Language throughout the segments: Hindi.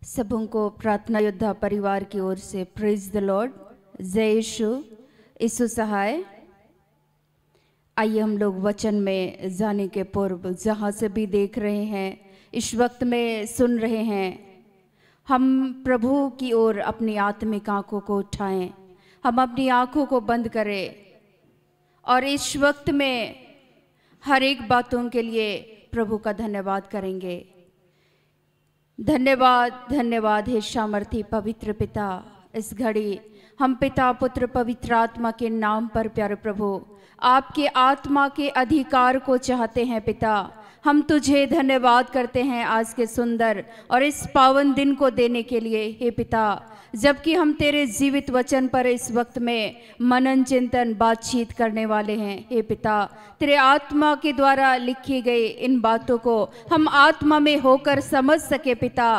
सबों को प्रार्थना योद्धा परिवार की ओर से प्रेज द लॉर्ड, जय यीशु, यीशु सहाय। आइए हम लोग वचन में जाने के पूर्व जहाँ से भी देख रहे हैं, इस वक्त में सुन रहे हैं, हम प्रभु की ओर अपनी आत्मिक आंखों को उठाएं, हम अपनी आंखों को बंद करें और इस वक्त में हर एक बातों के लिए प्रभु का धन्यवाद करेंगे। धन्यवाद धन्यवाद हे सामर्थी पवित्र पिता। इस घड़ी हम पिता पुत्र पवित्र आत्मा के नाम पर प्यारे प्रभु आपके आत्मा के अधिकार को चाहते हैं। पिता, हम तुझे धन्यवाद करते हैं आज के सुंदर और इस पावन दिन को देने के लिए हे पिता, जबकि हम तेरे जीवित वचन पर इस वक्त में मनन चिंतन बातचीत करने वाले हैं। हे पिता, तेरे आत्मा के द्वारा लिखी गई इन बातों को हम आत्मा में होकर समझ सके। पिता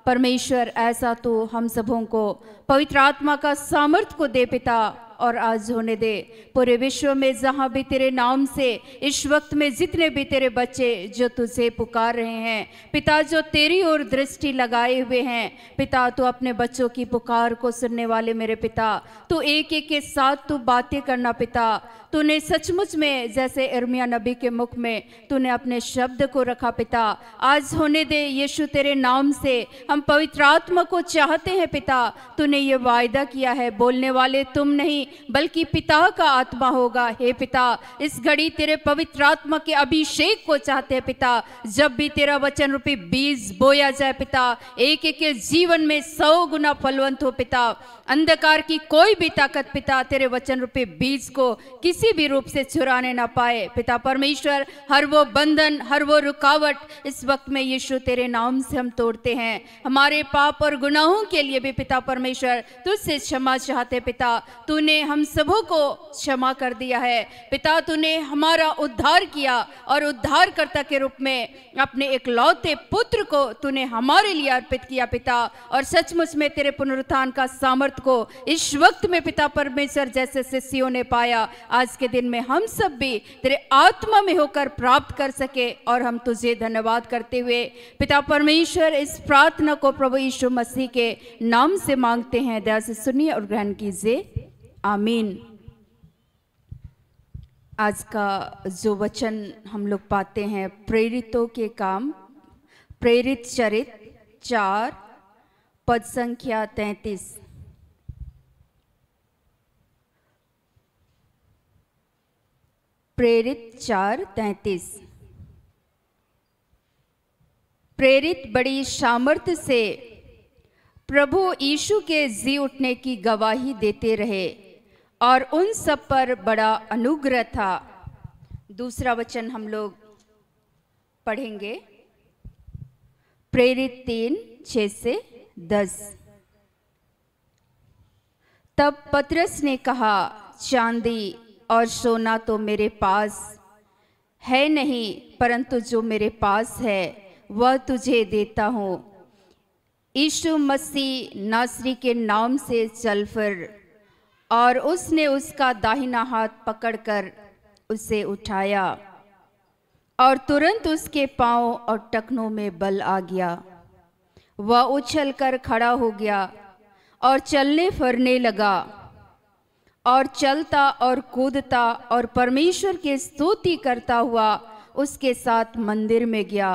परमेश्वर, ऐसा तो हम सबों को पवित्र आत्मा का सामर्थ को दे पिता, और आज होने दे पूरे विश्व में जहाँ भी तेरे नाम से इस वक्त में जितने भी तेरे बच्चे जो तुझे पुकार रहे हैं पिता, जो तेरी ओर दृष्टि लगाए हुए हैं पिता, तो अपने बच्चों की पुकार को सुनने वाले मेरे पिता, तो एक एक के साथ तू बातें करना पिता। तूने सचमुच में जैसे यिर्मयाह नबी के मुख में तूने अपने शब्द को रखा पिता, आज होने दे यीशु तेरे नाम से हम पवित्र आत्मा को चाहते हैं पिता। तूने ये वायदा किया है, बोलने वाले तुम नहीं बल्कि पिता का आत्मा होगा। हे पिता, इस घड़ी तेरे पवित्र आत्मा के अभिषेक को चाहते हैं पिता। जब भी तेरा वचन रूपी बीज बोया जाए पिता, एक एक के जीवन में 100 गुना फलवंत हो पिता। अंधकार की कोई भी ताकत पिता तेरे वचन रूपी बीज को किसी भी रूप से चुराने ना पाए पिता परमेश्वर। हर वो बंधन, हर वो रुकावट इस वक्त में यीशु तेरे नाम से हम तोड़ते हैं। हमारे पाप और गुनाहों के लिए भी पिता परमेश्वर तुझसे क्षमा चाहते पिता। तूने हम सबों को क्षमा कर दिया है पिता। तूने हमारा उद्धार किया और उद्धारकर्ता के रूप में अपने एकलौते पुत्र को तूने हमारे लिए अर्पित किया पिता। और सचमुच में तेरे पुनरुत्थान का सामर्थ को इस वक्त में पिता परमेश्वर जैसे शिष्यों ने पाया, आज के दिन में हम सब भी तेरे आत्मा में होकर प्राप्त कर सके। और हम तुझे धन्यवाद करते हुए पिता परमेश्वर इस प्रार्थना को प्रभु यीशु मसीह के नाम से मांगते हैं। दया से सुनिए और ग्रहण कीजिए, आमीन। आज का जो वचन हम लोग पाते हैं, प्रेरितों के काम, प्रेरित चरित 4 पद संख्या 33। प्रेरित 4:33। प्रेरित बड़ी सामर्थ्य से प्रभु यीशु के जी उठने की गवाही देते रहे और उन सब पर बड़ा अनुग्रह था। दूसरा वचन हम लोग पढ़ेंगे, प्रेरित 3:6-10। तब पतरस ने कहा, चांदी और सोना तो मेरे पास है नहीं, परंतु जो मेरे पास है वह तुझे देता हूँ। यीशु मसीह नासरी के नाम से चल फिर। और उसने उसका दाहिना हाथ पकड़कर उसे उठाया और तुरंत उसके पांव और टखनों में बल आ गया। वह उछलकर खड़ा हो गया और चलने फिरने लगा और चलता और कूदता और परमेश्वर की स्तुति करता हुआ उसके साथ मंदिर में गया।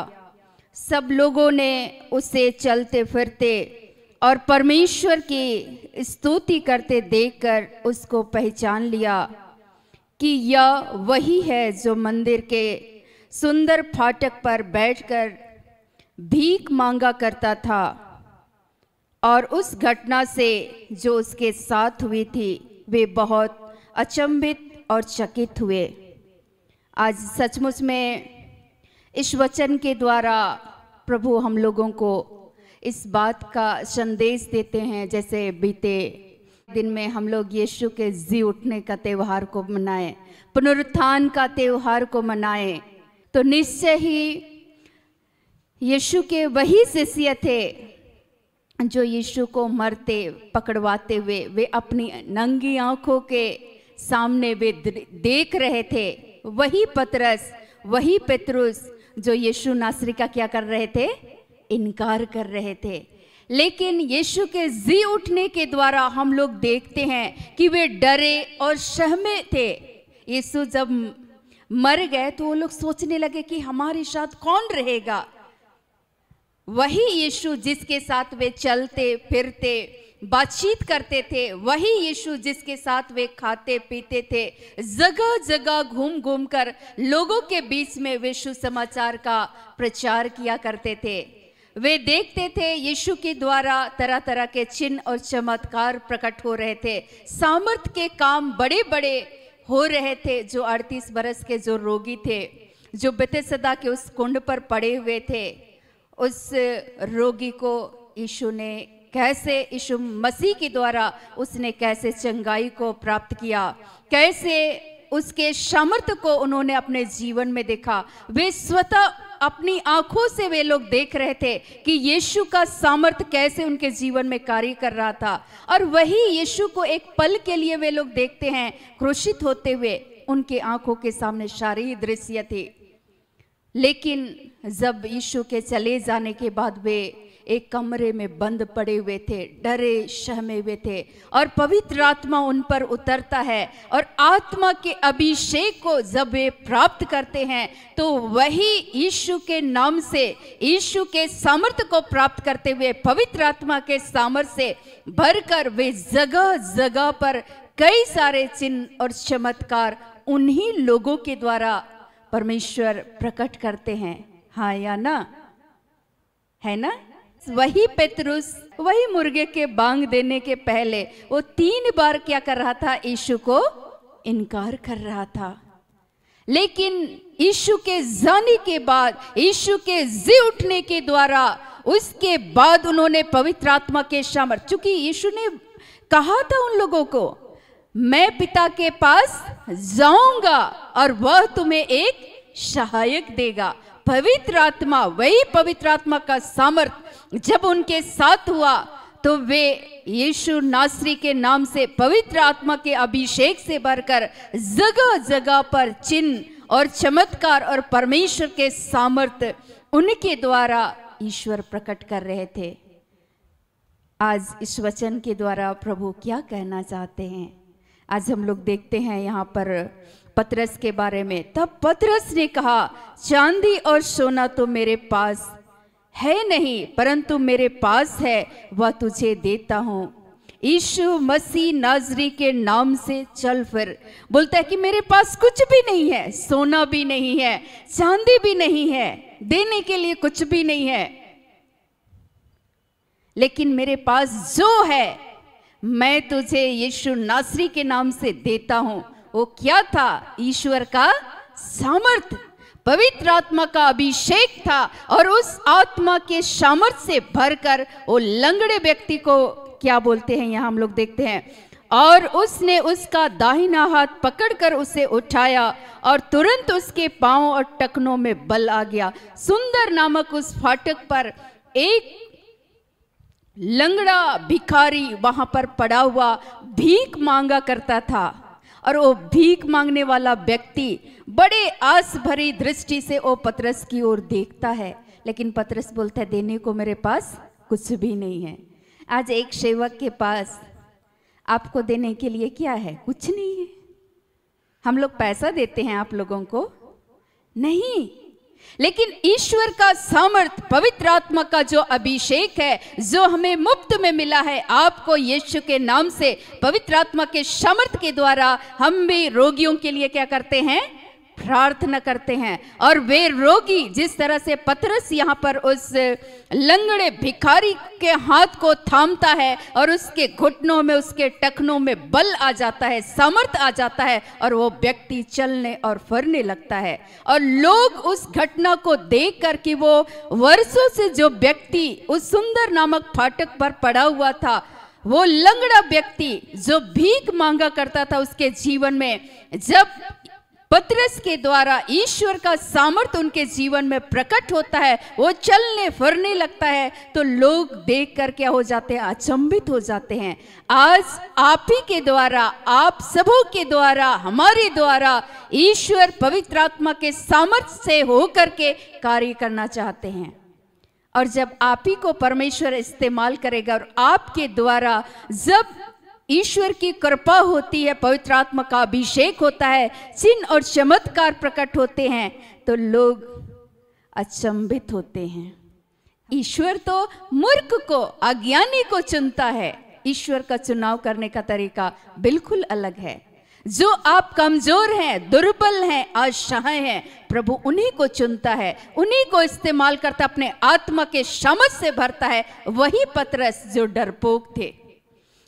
सब लोगों ने उसे चलते फिरते और परमेश्वर की स्तुति करते देखकर उसको पहचान लिया कि यह वही है जो मंदिर के सुंदर फाटक पर बैठकर भीख मांगा करता था। और उस घटना से जो उसके साथ हुई थी वे बहुत अचंभित और चकित हुए। आज सचमुच में इस वचन के द्वारा प्रभु हम लोगों को इस बात का संदेश देते हैं, जैसे बीते दिन में हम लोग यीशु के जी उठने का त्यौहार को मनाएं, पुनरुत्थान का त्यौहार को मनाएं, तो निश्चय ही यीशु के वही शिष्य थे जो यीशु को मरते पकड़वाते हुए वे अपनी नंगी आंखों के सामने वे देख रहे थे। वही पतरस, वही पेतरुस जो यीशु नासरी का क्या कर रहे थे, इनकार कर रहे थे। लेकिन यीशु के जी उठने के द्वारा हम लोग देखते हैं कि वे डरे और सहमे थे। यीशु जब मर गए तो वो लोग सोचने लगे कि हमारे साथ कौन रहेगा। वही यीशु जिसके साथ वे चलते फिरते बातचीत करते थे, वही यीशु जिसके साथ वे खाते पीते थे, जगह जगह घूम घूम कर लोगों के बीच में वे सुसमाचार का प्रचार किया करते थे। वे देखते थे यीशु के द्वारा तरह तरह के चिन्ह और चमत्कार प्रकट हो रहे थे, सामर्थ के काम बड़े बड़े हो रहे थे। जो 38 बरस के जो रोगी थे, जो बेथेसदा के उस कुंड पर पड़े हुए थे, उस रोगी को यीशु ने कैसे, यीशु मसीह के द्वारा उसने कैसे चंगाई को प्राप्त किया, कैसे उसके सामर्थ्य को उन्होंने अपने जीवन में देखा। वे स्वतः अपनी आंखों से वे लोग देख रहे थे कि यीशु का सामर्थ्य कैसे उनके जीवन में कार्य कर रहा था। और वही यीशु को एक पल के लिए वे लोग देखते हैं क्रूसित होते हुए, उनके आंखों के सामने सारी दृश्य थी। लेकिन जब यीशु के चले जाने के बाद वे एक कमरे में बंद पड़े हुए थे, डरे सहमे हुए थे, और पवित्र आत्मा उन पर उतरता है और आत्मा के अभिषेक को जब वे प्राप्त करते हैं तो वही यीशु के नाम से, यीशु के सामर्थ्य को प्राप्त करते हुए पवित्र आत्मा के सामर्थ्य से भरकर वे जगह जगह पर कई सारे चिन्ह और चमत्कार उन्हीं लोगों के द्वारा परमेश्वर प्रकट करते हैं। हाँ या ना, है ना? वही पेतरुस, वही मुर्गे के बांग देने के पहले वो 3 बार क्या कर रहा था? यीशु को इनकार कर रहा था। लेकिन यीशु के जाने के बाद, यीशु के जी उठने के द्वारा, उसके बाद उन्होंने पवित्र आत्मा के सामर्थ्य, चूंकि यीशु ने कहा था उन लोगों को, मैं पिता के पास जाऊंगा और वह तुम्हें एक सहायक देगा। पवित्र आत्मा, वही पवित्र आत्मा का सामर्थ्य जब उनके साथ हुआ तो वे यीशु नासरी के नाम से पवित्र आत्मा के अभिषेक से भरकर जगह जगह पर चिन्ह और चमत्कार और परमेश्वर के सामर्थ्य उनके द्वारा ईश्वर प्रकट कर रहे थे। आज इस वचन के द्वारा प्रभु क्या कहना चाहते हैं? आज हम लोग देखते हैं यहाँ पर पतरस के बारे में। तब पतरस ने कहा, चांदी और सोना तो मेरे पास है नहीं, परंतु मेरे पास है वह तुझे देता हूँ। यीशु मसीह नाजरी के नाम से चल फिर। बोलता है कि मेरे पास कुछ भी नहीं है, सोना भी नहीं है, चांदी भी नहीं है, देने के लिए कुछ भी नहीं है, लेकिन मेरे पास जो है मैं तुझे यीशु नासरी के नाम से देता हूं। वो क्या था? ईश्वर का सामर्थ्य, पवित्र आत्मा का अभिषेक था। और उस आत्मा के सामर्थ्य से भरकर वो लंगड़े व्यक्ति को क्या बोलते हैं यहाँ हम लोग देखते हैं, और उसने उसका दाहिना हाथ पकड़कर उसे उठाया और तुरंत उसके पांव और टखनों में बल आ गया। सुंदर नामक उस फाटक पर एक लंगड़ा भिखारी वहां पर पड़ा हुआ भीख मांगा करता था, और वो भीख मांगने वाला व्यक्ति बड़े आस भरी दृष्टि से वो पतरस की ओर देखता है। लेकिन पतरस बोलता है, देने को मेरे पास कुछ भी नहीं है। आज एक सेवक के पास आपको देने के लिए क्या है? कुछ नहीं है। हम लोग पैसा देते हैं आप लोगों को? नहीं। लेकिन ईश्वर का सामर्थ, पवित्र आत्मा का जो अभिषेक है, जो हमें मुफ्त में मिला है, आपको यीशु के नाम से पवित्र आत्मा के सामर्थ के द्वारा हम भी रोगियों के लिए क्या करते हैं? प्रार्थना करते हैं। और वे रोगी जिस तरह से पतरस यहाँ पर उस लंगड़े भिखारी के हाथ को थामता है और उसके घुटनों में, उसके टखनों में बल आ जाता है, सामर्थ आ जाता है, और वो व्यक्ति चलने और फिरने लगता है। और लोग उस घटना को देख कर कि वो वर्षों से जो व्यक्ति उस सुंदर नामक फाटक पर पड़ा हुआ था, वो लंगड़ा व्यक्ति जो भीख मांगा करता था, उसके जीवन में जब पतरस के द्वारा ईश्वर का सामर्थ्य उनके जीवन में प्रकट होता है, वो चलने फिरने लगता है, तो लोग देखकर क्या हो जाते हैं? अचंभित हो जाते हैं। आज आप ही के द्वारा, आप सबों के द्वारा, हमारे द्वारा ईश्वर पवित्र आत्मा के सामर्थ्य से होकर के कार्य करना चाहते हैं। और जब आप ही को परमेश्वर इस्तेमाल करेगा और आपके द्वारा जब ईश्वर की कृपा होती है, पवित्र आत्मा का अभिषेक होता है, चिन्ह और चमत्कार प्रकट होते हैं, तो लोग अचंभित होते हैं। ईश्वर तो मूर्ख को, अज्ञानी को चुनता है। ईश्वर का चुनाव करने का तरीका बिल्कुल अलग है। जो आप कमजोर हैं, दुर्बल हैं, असहाय हैं, प्रभु उन्हीं को चुनता है, उन्हीं को इस्तेमाल करता, अपने आत्मा के सामर्थ से भरता है। वही पतरस जो डरपोक थे,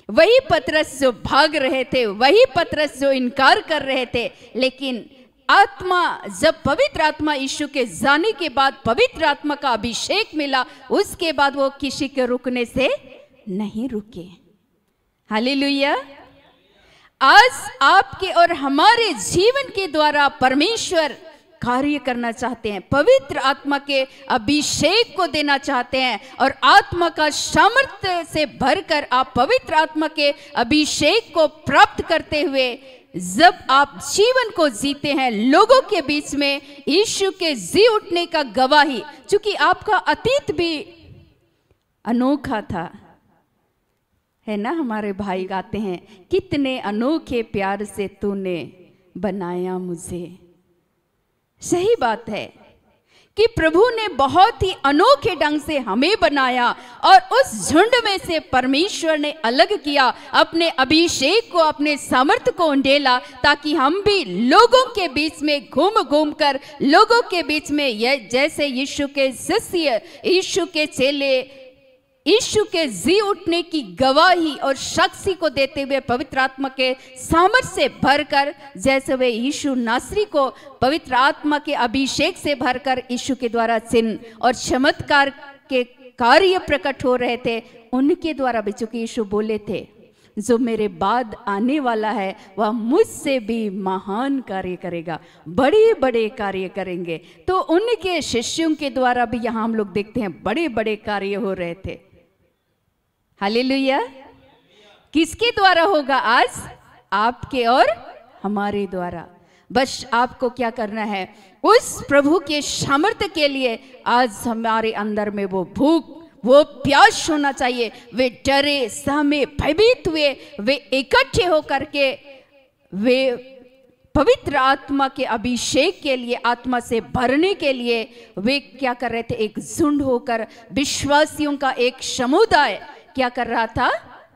वही पतरस जो भाग रहे थे, वही पतरस जो इनकार कर रहे थे, लेकिन आत्मा, जब पवित्र आत्मा यीशु के जाने के बाद पवित्र आत्मा का अभिषेक मिला, उसके बाद वो किसी के रुकने से नहीं रुके। हालेलुया। आज आपके और हमारे जीवन के द्वारा परमेश्वर कार्य करना चाहते हैं, पवित्र आत्मा के अभिषेक को देना चाहते हैं, और आत्मा का सामर्थ्य से भरकर आप पवित्र आत्मा के अभिषेक को प्राप्त करते हुए जब आप जीवन को जीते हैं, लोगों के बीच में यीशु के जी उठने का गवाही, क्योंकि आपका अतीत भी अनोखा था, है ना। हमारे भाई गाते हैं, कितने अनोखे प्यार से तूने बनाया मुझे। सही बात है कि प्रभु ने बहुत ही अनोखे ढंग से हमें बनाया, और उस झुंड में से परमेश्वर ने अलग किया, अपने अभिषेक को, अपने सामर्थ्य को उंडेला, ताकि हम भी लोगों के बीच में घूम घूम कर, लोगों के बीच में जैसे यीशु के शिष्य, यीशु के चेले, यीशु के जी उठने की गवाही और साक्षी को देते हुए पवित्र आत्मा के सामर्थ्य से भरकर, जैसे वे यीशु नासरी को पवित्र आत्मा के अभिषेक से भरकर यीशु के द्वारा चिन्ह और चमत्कार के कार्य प्रकट हो रहे थे, उनके द्वारा भी, चूंकि यीशु बोले थे, जो मेरे बाद आने वाला है वह मुझसे भी महान कार्य करेगा, बड़े बड़े कार्य करेंगे। तो उनके शिष्यों के द्वारा भी यहाँ हम लोग देखते हैं बड़े बड़े कार्य हो रहे थे। हालेलुया। किसके द्वारा होगा आज? आपके और हमारे द्वारा। बस आपको क्या करना है, उस प्रभु के सामर्थ्य के लिए आज हमारे अंदर में वो भूख, वो प्यास होना चाहिए। वे डरे, सहमे, भयभीत हुए, वे इकट्ठे होकर के वे पवित्र आत्मा के अभिषेक के लिए, आत्मा से भरने के लिए वे क्या कर रहे थे, एक झुंड होकर, विश्वासियों का एक समुदाय क्या कर रहा था,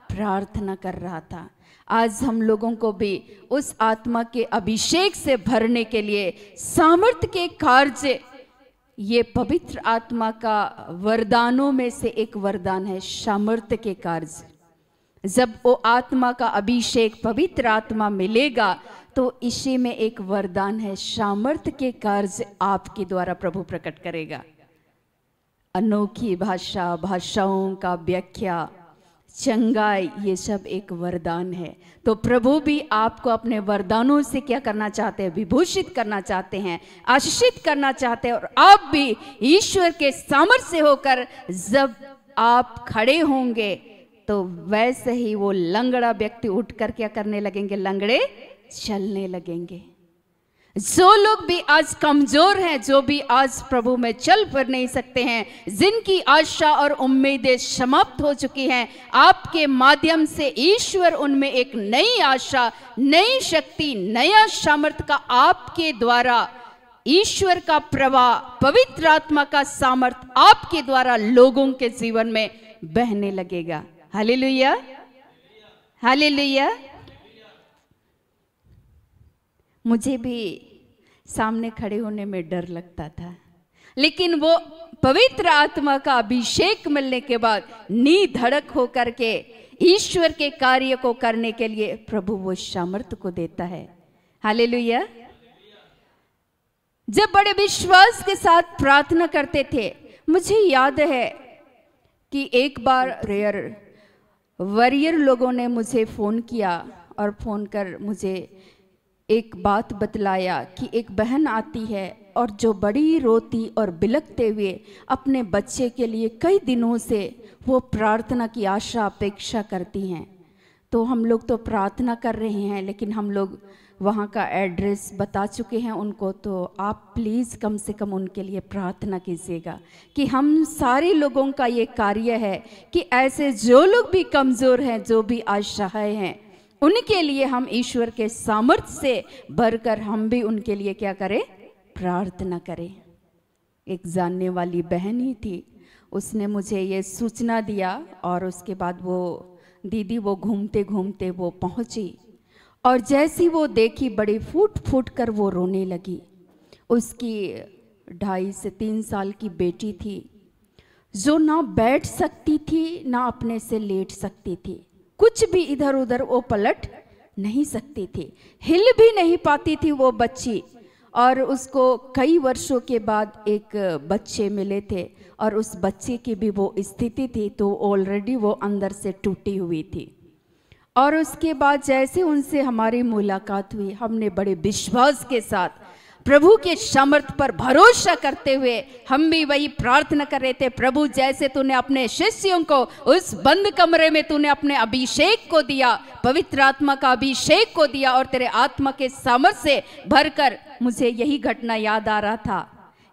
प्रार्थना कर रहा था। आज हम लोगों को भी उस आत्मा के अभिषेक से भरने के लिए सामर्थ्य के कार्य, ये पवित्र आत्मा का वरदानों में से एक वरदान है, सामर्थ्य के कार्य। जब वो आत्मा का अभिषेक, पवित्र आत्मा मिलेगा, तो इसी में एक वरदान है, सामर्थ्य के कार्य आपके द्वारा प्रभु प्रकट करेगा। अनोखी भाषा, भाषाओं का व्याख्या, चंगाई, ये सब एक वरदान है। तो प्रभु भी आपको अपने वरदानों से क्या करना चाहते हैं, विभूषित करना चाहते हैं, आशीषित करना चाहते हैं। और आप भी ईश्वर के सामर्थ्य से होकर जब आप खड़े होंगे, तो वैसे ही वो लंगड़ा व्यक्ति उठकर क्या करने लगेंगे, लंगड़े चलने लगेंगे। जो लोग भी आज कमजोर हैं, जो भी आज प्रभु में चल फिर नहीं सकते हैं, जिनकी आशा और उम्मीदें समाप्त हो चुकी हैं, आपके माध्यम से ईश्वर उनमें एक नई आशा, नई शक्ति, नया सामर्थ्य का आपके द्वारा, ईश्वर का प्रवाह, पवित्र आत्मा का सामर्थ्य आपके द्वारा लोगों के जीवन में बहने लगेगा। Hallelujah, hallelujah. मुझे भी सामने खड़े होने में डर लगता था, लेकिन वो पवित्र आत्मा का अभिषेक मिलने के बाद निधड़क होकर के ईश्वर के कार्य को करने के लिए प्रभु वो सामर्थ्य को देता है। हालेलुया। जब बड़े विश्वास के साथ प्रार्थना करते थे, मुझे याद है कि एक बार प्रेयर वॉरियर लोगों ने मुझे फ़ोन किया और फ़ोन कर मुझे एक बात बतलाया कि एक बहन आती है और जो बड़ी रोती और बिलखते हुए अपने बच्चे के लिए कई दिनों से वो प्रार्थना की आशा अपेक्षा करती हैं। तो हम लोग तो प्रार्थना कर रहे हैं, लेकिन हम लोग वहाँ का एड्रेस बता चुके हैं उनको। तो आप प्लीज़ कम से कम उनके लिए प्रार्थना कीजिएगा कि हम सारे लोगों का ये कार्य है कि ऐसे जो लोग भी कमज़ोर हैं, जो भी असहाय हैं, उनके लिए हम ईश्वर के सामर्थ्य से भरकर हम भी उनके लिए क्या करें, प्रार्थना करें। एक जानने वाली बहन ही थी, उसने मुझे ये सूचना दिया और उसके बाद वो दीदी वो घूमते घूमते वो पहुंची और जैसी वो देखी बड़ी फूट फूट कर वो रोने लगी। उसकी 2.5 से 3 साल की बेटी थी जो ना बैठ सकती थी ना अपने से लेट सकती थी, कुछ भी इधर उधर वो पलट नहीं सकती थी, हिल भी नहीं पाती थी वो बच्ची। और उसको कई वर्षों के बाद एक बच्चे मिले थे और उस बच्चे की भी वो स्थिति थी, तो ऑलरेडी वो अंदर से टूटी हुई थी। और उसके बाद जैसे उनसे हमारी मुलाकात हुई, हमने बड़े विश्वास के साथ प्रभु के सामर्थ्य पर भरोसा करते हुए हम भी वही प्रार्थना कर रहे थे, प्रभु जैसे तूने अपने शिष्यों को उस बंद कमरे में तूने अपने अभिषेक को दिया, पवित्र आत्मा का अभिषेक को दिया और तेरे आत्मा के सामर्थ्य से भरकर, मुझे यही घटना याद आ रहा था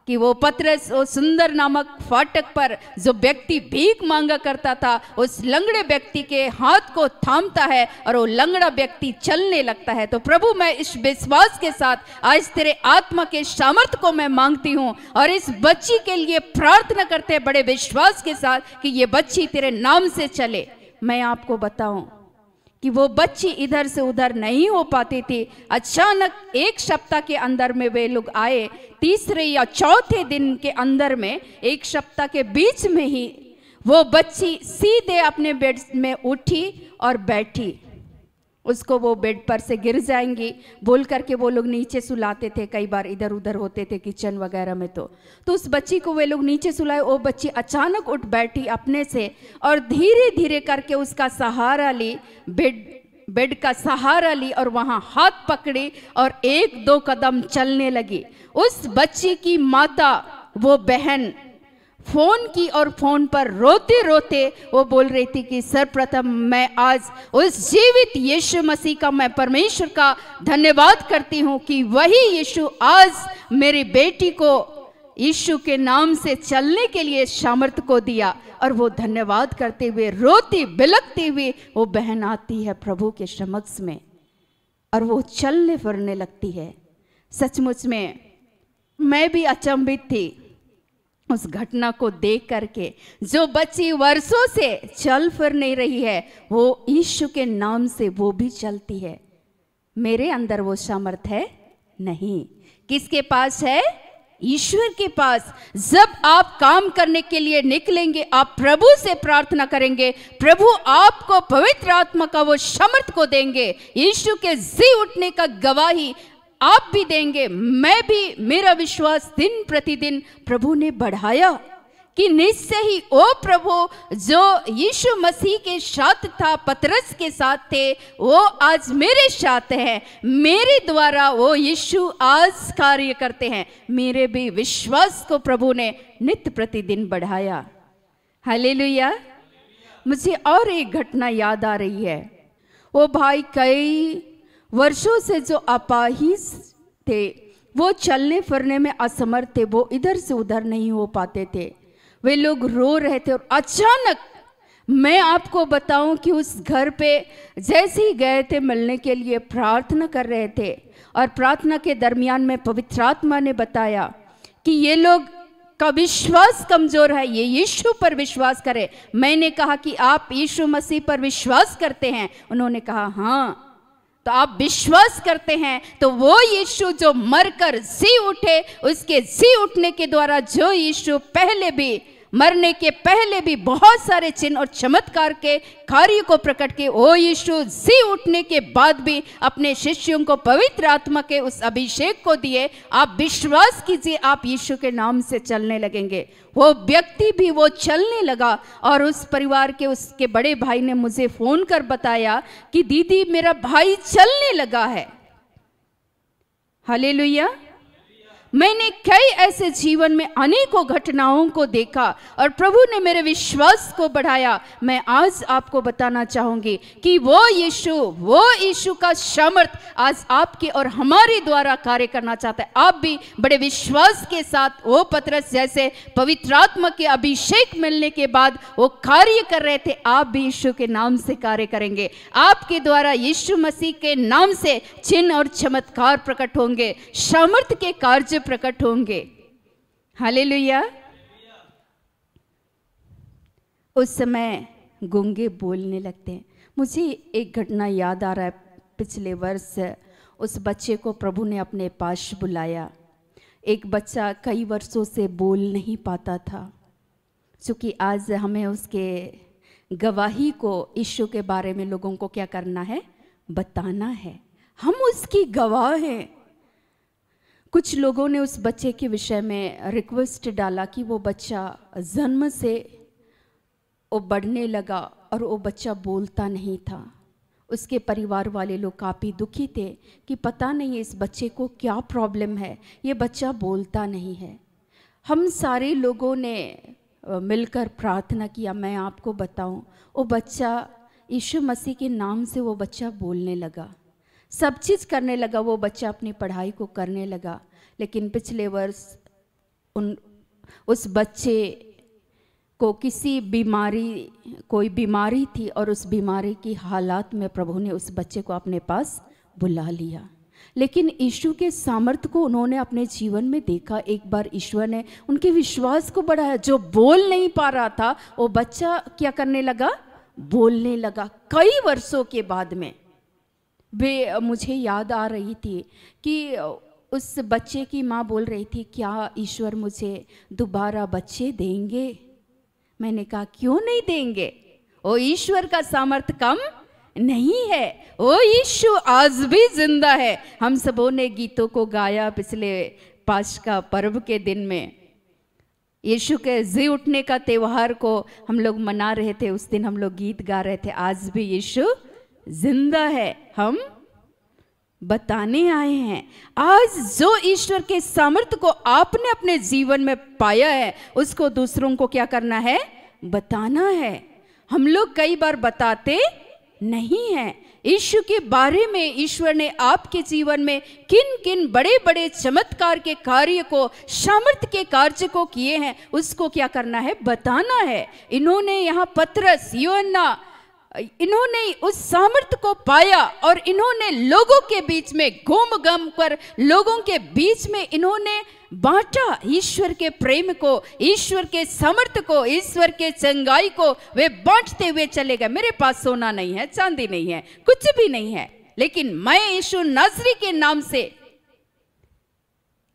कि वो पतरस वो सुंदर नामक फाटक पर जो व्यक्ति भीख मांगा करता था, उस लंगड़े व्यक्ति के हाथ को थामता है और वो लंगड़ा व्यक्ति चलने लगता है। तो प्रभु मैं इस विश्वास के साथ आज तेरे आत्मा के सामर्थ्य को मैं मांगती हूँ और इस बच्ची के लिए प्रार्थना करते हैं बड़े विश्वास के साथ कि ये बच्ची तेरे नाम से चले। मैं आपको बताऊं कि वो बच्ची इधर से उधर नहीं हो पाती थी। अचानक 1 सप्ताह के अंदर में वे लोग आए, 3 या 4 दिन के अंदर में 1 सप्ताह के बीच में ही वो बच्ची सीधे अपने बेड में उठी और बैठी। उसको वो बेड पर से गिर जाएंगी बोल करके वो लोग नीचे सुलाते थे, कई बार इधर उधर होते थे किचन वगैरह में। तो उस बच्ची को वे लोग नीचे सुलाए, वो बच्ची अचानक उठ बैठी अपने से और धीरे धीरे करके उसका सहारा ली, बेड का सहारा ली और वहाँ हाथ पकड़ी और 1-2 कदम चलने लगी। उस बच्ची की माता वो बहन फोन की और फोन पर रोते रोते वो बोल रही थी कि सर्वप्रथम मैं आज उस जीवित यीशु मसीह का, मैं परमेश्वर का धन्यवाद करती हूँ कि वही यीशु आज मेरी बेटी को यीशु के नाम से चलने के लिए सामर्थ्य को दिया। और वो धन्यवाद करते हुए रोती बिलखती हुई वो बहन आती है प्रभु के समक्ष में और वो चलने फिरने लगती है। सचमुच में मैं भी अचंभित थी उस घटना को देख करके। जो बच्ची वर्षों से चल फिर नहीं रही है, वो यीशु के नाम से वो भी चलती है। मेरे अंदर वो सामर्थ्य है नहीं, किसके पास है? ईश्वर के पास। जब आप काम करने के लिए निकलेंगे, आप प्रभु से प्रार्थना करेंगे, प्रभु आपको पवित्र आत्मा का वो सामर्थ्य को देंगे, यीशु के जी उठने का गवाही आप भी देंगे, मैं भी। मेरा विश्वास दिन प्रतिदिन प्रभु ने बढ़ाया कि निश्चय ही ओ प्रभु जो यीशु मसीह के साथ था, पतरस के साथ थे, वो आज मेरे साथ है, मेरे द्वारा वो यीशु आज कार्य करते हैं। मेरे भी विश्वास को प्रभु ने नित्य प्रतिदिन बढ़ाया। हालेलुया। मुझे और एक घटना याद आ रही है। वो भाई कई वर्षों से जो अपाहिज थे, वो चलने फिरने में असमर्थ थे, वो इधर से उधर नहीं हो पाते थे, वे लोग रो रहे थे। और अचानक मैं आपको बताऊं कि उस घर पे जैसे ही गए थे मिलने के लिए, प्रार्थना कर रहे थे और प्रार्थना के दरमियान में पवित्र आत्मा ने बताया कि ये लोग का विश्वास कमजोर है, ये यीशु पर विश्वास करे। मैंने कहा कि आप यीशु मसीह पर विश्वास करते हैं? उन्होंने कहा हाँ। तो आप विश्वास करते हैं तो वो यीशु जो मरकर जी उठे, उसके जी उठने के द्वारा जो यीशु पहले भी, मरने के पहले भी बहुत सारे चिन्ह और चमत्कार के कार्य को प्रकट किए, वो यीशु जी उठने के बाद भी अपने शिष्यों को पवित्र आत्मा के उस अभिषेक को दिए। आप विश्वास कीजिए, आप यीशु के नाम से चलने लगेंगे। वो व्यक्ति भी वो चलने लगा और उस परिवार के उसके बड़े भाई ने मुझे फोन कर बताया कि दीदी मेरा भाई चलने लगा है। हालेलुया। मैंने कई ऐसे जीवन में अनेकों घटनाओं को देखा और प्रभु ने मेरे विश्वास को बढ़ाया। मैं आज आपको बताना चाहूंगी कि वो यीशु का सामर्थ आज आपके और हमारे द्वारा कार्य करना चाहता है। आप भी बड़े विश्वास के साथ वो पतरस जैसे पवित्र आत्मा के अभिषेक मिलने के बाद वो कार्य कर रहे थे, आप भी यीशु के नाम से कार्य करेंगे। आपके द्वारा यीशु मसीह के नाम से चिन्ह और चमत्कार प्रकट होंगे, सामर्थ के कार्य प्रकट होंगे। हालेलुया। उस समय गूंगे बोलने लगते हैं। मुझे एक घटना याद आ रहा है, पिछले वर्ष उस बच्चे को प्रभु ने अपने पास बुलाया। एक बच्चा कई वर्षों से बोल नहीं पाता था, क्योंकि आज हमें उसके गवाही को यीशु के बारे में लोगों को क्या करना है, बताना है। हम उसकी गवाह हैं। कुछ लोगों ने उस बच्चे के विषय में रिक्वेस्ट डाला कि वो बच्चा जन्म से वो बढ़ने लगा और वो बच्चा बोलता नहीं था। उसके परिवार वाले लोग काफ़ी दुखी थे कि पता नहीं इस बच्चे को क्या प्रॉब्लम है, ये बच्चा बोलता नहीं है। हम सारे लोगों ने मिलकर प्रार्थना किया। मैं आपको बताऊं, वो बच्चा यीशु मसीह के नाम से वो बच्चा बोलने लगा, सब चीज़ करने लगा। वो बच्चा अपनी पढ़ाई को करने लगा। लेकिन पिछले वर्ष उस बच्चे को कोई बीमारी थी और उस बीमारी की हालात में प्रभु ने उस बच्चे को अपने पास बुला लिया। लेकिन यीशु के सामर्थ्य को उन्होंने अपने जीवन में देखा। एक बार ईश्वर ने उनके विश्वास को बढ़ाया। जो बोल नहीं पा रहा था वो बच्चा क्या करने लगा, बोलने लगा। कई वर्षों के बाद में मुझे याद आ रही थी कि उस बच्चे की माँ बोल रही थी, क्या ईश्वर मुझे दोबारा बच्चे देंगे? मैंने कहा क्यों नहीं देंगे, ओ ईश्वर का सामर्थ्य कम नहीं है, ओ यीशु आज भी जिंदा है। हम सबों ने गीतों को गाया पिछले पास्का पर्व के दिन में। यीशु के जी उठने का त्योहार को हम लोग मना रहे थे। उस दिन हम लोग गीत गा रहे थे, आज भी यीशु जिंदा है, हम बताने आए हैं। आज जो ईश्वर के सामर्थ्य को आपने अपने जीवन में पाया है, उसको दूसरों को क्या करना है, बताना है। हम लोग कई बार बताते नहीं हैं यीशु के बारे में। ईश्वर ने आपके जीवन में किन किन बड़े बड़े चमत्कार के कार्य को, सामर्थ्य के कार्य को किए हैं, उसको क्या करना है, बताना है। इन्होंने यहाँ पतरस, यूहन्ना, इन्होंने उस सामर्थ्य को पाया और इन्होंने लोगों के बीच में घूम घूम कर लोगों के बीच में इन्होंने बांटा ईश्वर के प्रेम को, ईश्वर के सामर्थ्य को, ईश्वर के चंगाई को। वे बांटते हुए चले गए। मेरे पास सोना नहीं है, चांदी नहीं है, कुछ भी नहीं है, लेकिन मैं यीशु नासरी के नाम से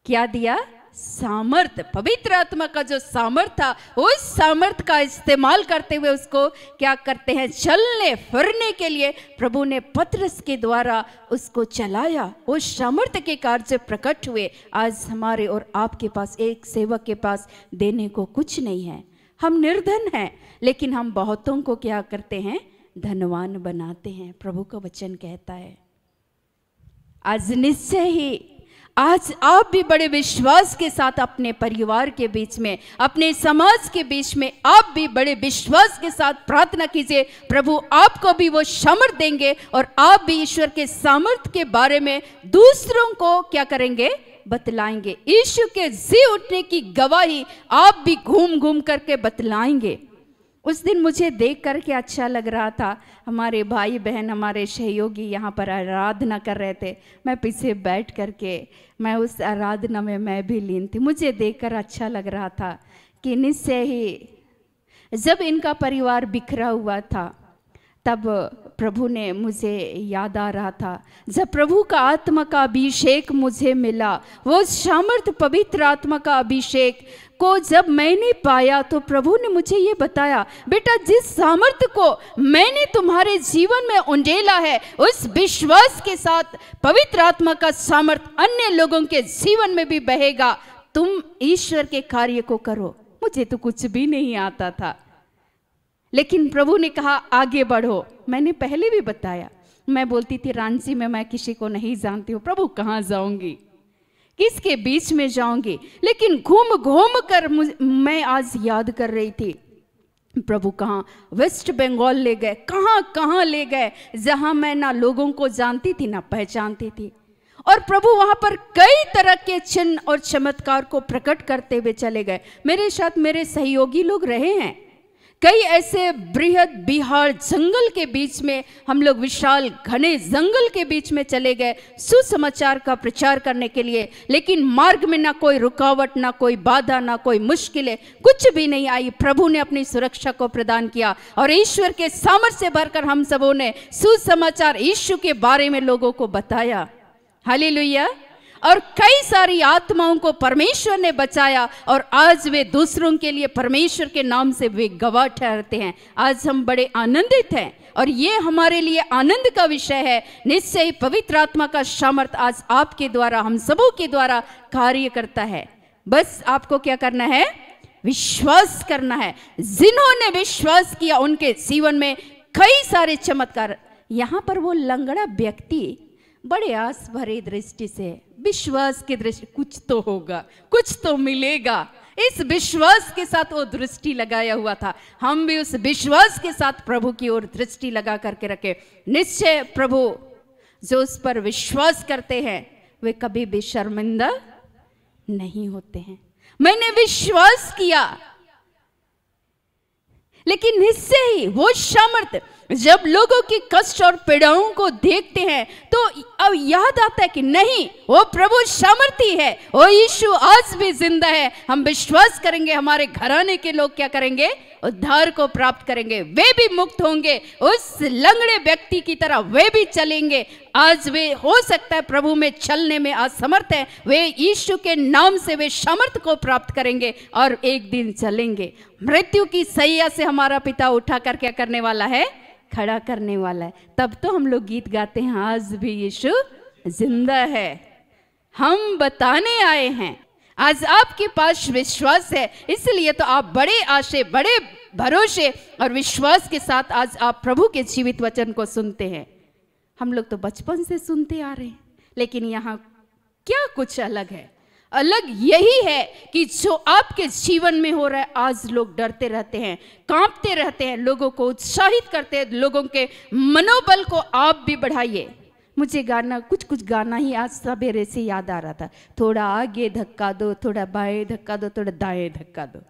क्या दिया, सामर्थ्य, पवित्र आत्मा का जो सामर्थ्य था, उस सामर्थ्य का इस्तेमाल करते हुए उसको क्या करते हैं, चलने फिरने के लिए प्रभु ने पतरस के द्वारा उसको चलाया। वो सामर्थ्य के कार्य प्रकट हुए। आज हमारे और आपके पास, एक सेवक के पास देने को कुछ नहीं है। हम निर्धन हैं, लेकिन हम बहुतों को क्या करते हैं, धनवान बनाते हैं। प्रभु का वचन कहता है आज निश्चय ही, आज आप भी बड़े विश्वास के साथ अपने परिवार के बीच में, अपने समाज के बीच में, आप भी बड़े विश्वास के साथ प्रार्थना कीजिए। प्रभु आपको भी वो सामर्थ्य देंगे और आप भी ईश्वर के सामर्थ्य के बारे में दूसरों को क्या करेंगे, बतलाएंगे। यीशु के जी उठने की गवाही आप भी घूम घूम करके बतलाएंगे। उस दिन मुझे देख करके अच्छा लग रहा था। हमारे भाई बहन, हमारे सहयोगी यहाँ पर आराधना कर रहे थे। मैं पीछे बैठ करके मैं उस आराधना में मैं भी लीन थी। मुझे देखकर अच्छा लग रहा था कि निश्चय ही जब इनका परिवार बिखरा हुआ था, तब प्रभु ने मुझे याद आ रहा था, जब प्रभु का आत्मा का अभिषेक मुझे मिला, वो सामर्थ्य पवित्र आत्मा का अभिषेक को जब मैंने पाया, तो प्रभु ने मुझे ये बताया, बेटा जिस सामर्थ्य को मैंने तुम्हारे जीवन में उंडेला है, उस विश्वास के साथ पवित्र आत्मा का सामर्थ्य अन्य लोगों के जीवन में भी बहेगा। तुम ईश्वर के कार्य को करो। मुझे तो कुछ भी नहीं आता था, लेकिन प्रभु ने कहा आगे बढ़ो। मैंने पहले भी बताया, मैं बोलती थी रांची में मैं किसी को नहीं जानती हूँ, प्रभु कहाँ जाऊंगी। किसके बीच में जाऊंगी? लेकिन घूम घूम कर मैं आज याद कर रही थी, प्रभु कहाँ वेस्ट बंगाल ले गए, कहाँ कहाँ ले गए, जहां मैं ना लोगों को जानती थी ना पहचानती थी। और प्रभु वहां पर कई तरह के चिन्ह और चमत्कार को प्रकट करते हुए चले गए। मेरे साथ मेरे सहयोगी लोग रहे हैं। कई ऐसे बृहद बिहार जंगल के बीच में हम लोग, विशाल घने जंगल के बीच में चले गए सुसमाचार का प्रचार करने के लिए। लेकिन मार्ग में ना कोई रुकावट, ना कोई बाधा, ना कोई मुश्किलें, कुछ भी नहीं आई। प्रभु ने अपनी सुरक्षा को प्रदान किया और ईश्वर के सामर्थ्य से भरकर हम सबों ने सुसमाचार यीशु के बारे में लोगों को बताया। हालेलुया। और कई सारी आत्माओं को परमेश्वर ने बचाया और आज वे दूसरों के लिए परमेश्वर के नाम से वे गवाह ठहरते हैं। आज हम बड़े आनंदित हैं और ये हमारे लिए आनंद का विषय है। निश्चय ही पवित्र आत्मा का सामर्थ आज आपके द्वारा, हम सबों के द्वारा कार्य करता है। बस आपको क्या करना है? विश्वास करना है। जिन्होंने विश्वास किया उनके जीवन में कई सारे चमत्कार। यहां पर वो लंगड़ा व्यक्ति बड़े आस भरे दृष्टि से, विश्वास की दृष्टि, कुछ तो होगा, कुछ तो मिलेगा, इस विश्वास के साथ वो दृष्टि लगाया हुआ था। हम भी उस विश्वास के साथ प्रभु की ओर दृष्टि लगा करके रखे। निश्चय प्रभु जो उस पर विश्वास करते हैं वे कभी भी शर्मिंदा नहीं होते हैं। मैंने विश्वास किया, लेकिन निश्चय ही वो सामर्थ जब लोगों की कष्ट और पीड़ाओं को देखते हैं तो अब याद आता है कि नहीं, वो प्रभु सामर्थी है, वो यीशु आज भी जिंदा है। हम विश्वास करेंगे, हमारे घराने के लोग क्या करेंगे? उद्धार को प्राप्त करेंगे, वे भी मुक्त होंगे। उस लंगड़े व्यक्ति की तरह वे भी चलेंगे। आज वे हो सकता है प्रभु में चलने में असमर्थ है, वे यीशु के नाम से वे सामर्थ को प्राप्त करेंगे और एक दिन चलेंगे। मृत्यु की सैया से हमारा पिता उठा कर क्या करने वाला है? खड़ा करने वाला है। तब तो हम लोग गीत गाते हैं, आज भी यीशु जिंदा है, हम बताने आए हैं। आज आपके पास विश्वास है, इसलिए तो आप बड़े आशे, बड़े भरोसे और विश्वास के साथ आज आप प्रभु के जीवित वचन को सुनते हैं। हम लोग तो बचपन से सुनते आ रहे हैं, लेकिन यहाँ क्या कुछ अलग है? अलग यही है कि जो आपके जीवन में हो रहा है, आज लोग डरते रहते हैं, कांपते रहते हैं, लोगों को उत्साहित करते हैं, लोगों के मनोबल को आप भी बढ़ाइए। मुझे गाना, कुछ गाना ही आज सवेरे से याद आ रहा था। थोड़ा आगे धक्का दो, थोड़ा बाएं धक्का दो, थोड़ा दाएं धक्का दो।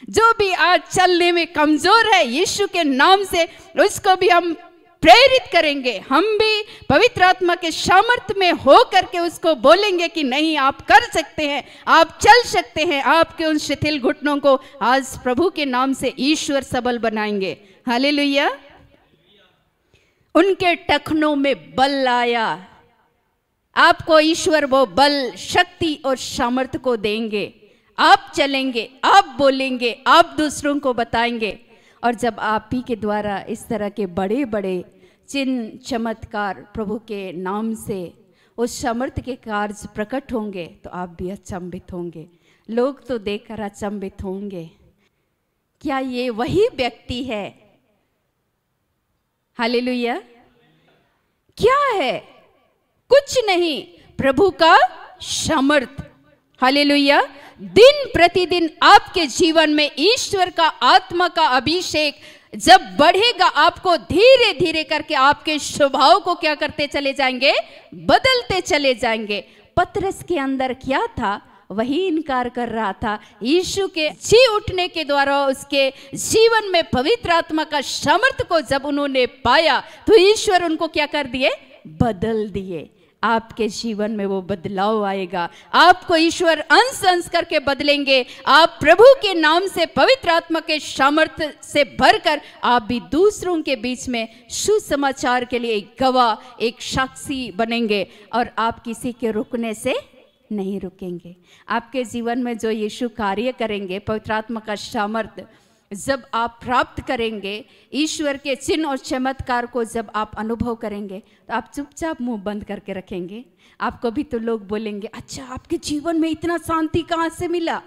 जो भी आज चलने में कमजोर है, यीशु के नाम से उसको भी हम प्रेरित करेंगे। हम भी पवित्र आत्मा के सामर्थ्य में हो करके उसको बोलेंगे कि नहीं, आप कर सकते हैं, आप चल सकते हैं। आपके उन शिथिल घुटनों को आज प्रभु के नाम से ईश्वर सबल बनाएंगे। हालेलुया। उनके टखनों में बल आया। आपको ईश्वर वो बल, शक्ति और सामर्थ्य को देंगे। आप चलेंगे, आप बोलेंगे, आप दूसरों को बताएंगे। और जब आप ही के द्वारा इस तरह के बड़े बड़े चिन्ह चमत्कार प्रभु के नाम से उस सामर्थ्य के कार्य प्रकट होंगे तो आप भी अचंभित होंगे। लोग तो देखकर अचंभित होंगे, क्या ये वही व्यक्ति है? हालेलुया। क्या है? कुछ नहीं, प्रभु का सामर्थ। हालेलुया। दिन प्रतिदिन आपके जीवन में ईश्वर का आत्मा का अभिषेक जब बढ़ेगा, आपको धीरे धीरे करके आपके स्वभाव को क्या करते चले जाएंगे? बदलते चले जाएंगे। पतरस के अंदर क्या था? वही इनकार कर रहा था। यीशु के जी उठने के द्वारा उसके जीवन में पवित्र आत्मा का सामर्थ्य को जब उन्होंने पाया तो ईश्वर उनको क्या कर दिए? बदल दिए। आपके जीवन में वो बदलाव आएगा। आपको ईश्वर अंश अंश करके बदलेंगे। आप प्रभु के नाम से, पवित्र आत्मा के सामर्थ्य से भरकर आप भी दूसरों के बीच में सुसमाचार के लिए एक गवाह, एक साक्षी बनेंगे और आप किसी के रुकने से नहीं रुकेंगे। आपके जीवन में जो यीशु कार्य करेंगे, पवित्र आत्मा का सामर्थ्य जब आप प्राप्त करेंगे, ईश्वर के चिन्ह और चमत्कार को जब आप अनुभव करेंगे तो आप चुपचाप मुंह बंद करके रखेंगे। आपको भी तो लोग बोलेंगे, अच्छा आपके जीवन में इतना शांति कहाँ से मिला?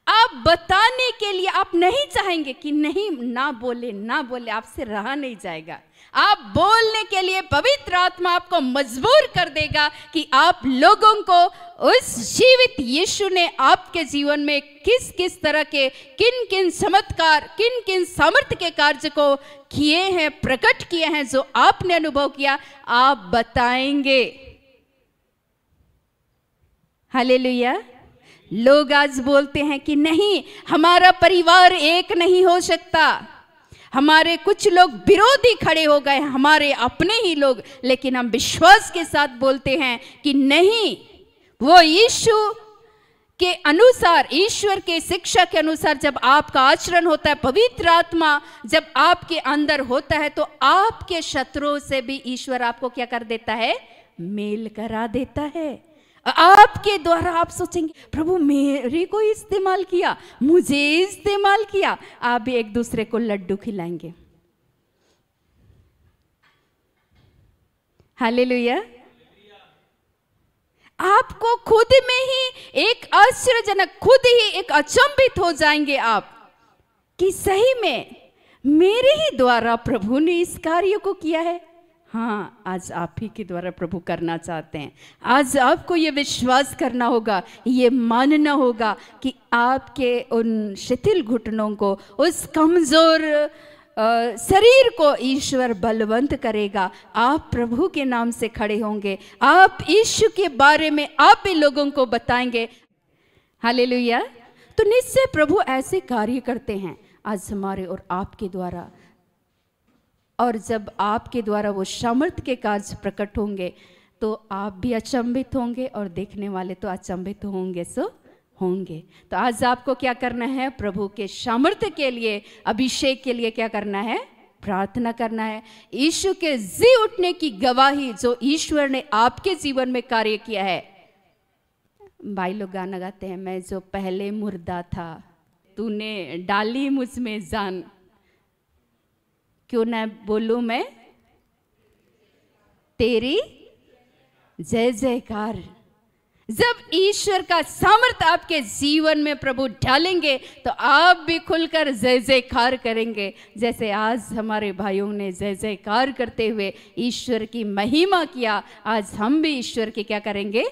आप बताने के लिए आप नहीं चाहेंगे कि नहीं, ना बोले ना बोले, आपसे रहा नहीं जाएगा। आप बोलने के लिए पवित्र आत्मा आपको मजबूर कर देगा कि आप लोगों को उस जीवित यीशु ने आपके जीवन में किस किस तरह के किन किन चमत्कार, किन किन सामर्थ्य के कार्य को किए हैं, प्रकट किए हैं, जो आपने अनुभव किया, आप बताएंगे। हालेलुया। लोग आज बोलते हैं कि नहीं, हमारा परिवार एक नहीं हो सकता, हमारे कुछ लोग विरोधी खड़े हो गए, हमारे अपने ही लोग, लेकिन हम विश्वास के साथ बोलते हैं कि नहीं, वो यीशु के अनुसार, ईश्वर के शिक्षा के अनुसार जब आपका आचरण होता है, पवित्र आत्मा जब आपके अंदर होता है, तो आपके शत्रुओं से भी ईश्वर आपको क्या कर देता है? मेल करा देता है। आपके द्वारा आप सोचेंगे प्रभु मेरे को इस्तेमाल किया, मुझे इस्तेमाल किया, आप भी एक दूसरे को लड्डू खिलाएंगे। हालेलुया। आपको खुद में ही एक आश्चर्यजनक, खुद ही एक अचंभित हो जाएंगे आप कि सही में मेरे ही द्वारा प्रभु ने इस कार्य को किया है। हाँ, आज आप ही के द्वारा प्रभु करना चाहते हैं। आज आपको ये विश्वास करना होगा, ये मानना होगा कि आपके उन शिथिल घुटनों को, उस कमजोर शरीर को ईश्वर बलवंत करेगा। आप प्रभु के नाम से खड़े होंगे, आप यीशु के बारे में आप भी लोगों को बताएंगे। हालेलुया। तो निश्चय प्रभु ऐसे कार्य करते हैं आज हमारे और आपके द्वारा, और जब आपके द्वारा वो सामर्थ्य के कार्य प्रकट होंगे तो आप भी अचंभित होंगे और देखने वाले तो अचंभित होंगे सो होंगे। तो आज आपको क्या करना है? प्रभु के सामर्थ्य के लिए, अभिषेक के लिए क्या करना है? प्रार्थना करना है। यीशु के जी उठने की गवाही जो ईश्वर ने आपके जीवन में कार्य किया है। भाई लोग गाना गाते हैं, मैं जो पहले मुर्दा था तूने डाली मुझ में जान, क्यों ना बोलूं मैं तेरी जय जयकार। जब ईश्वर का सामर्थ्य आपके जीवन में प्रभु डालेंगे तो आप भी खुलकर जय जयकार करेंगे, जैसे आज हमारे भाइयों ने जय जयकार करते हुए ईश्वर की महिमा किया। आज हम भी ईश्वर की क्या करेंगे?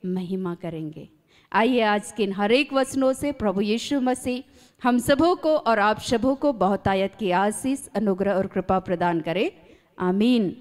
महिमा करेंगे। आइए आज के हर एक वचनों से प्रभु यीशु मसीह हम सबों को और आप सबों को बहुतायत की आशीष, अनुग्रह और कृपा प्रदान करे। आमीन।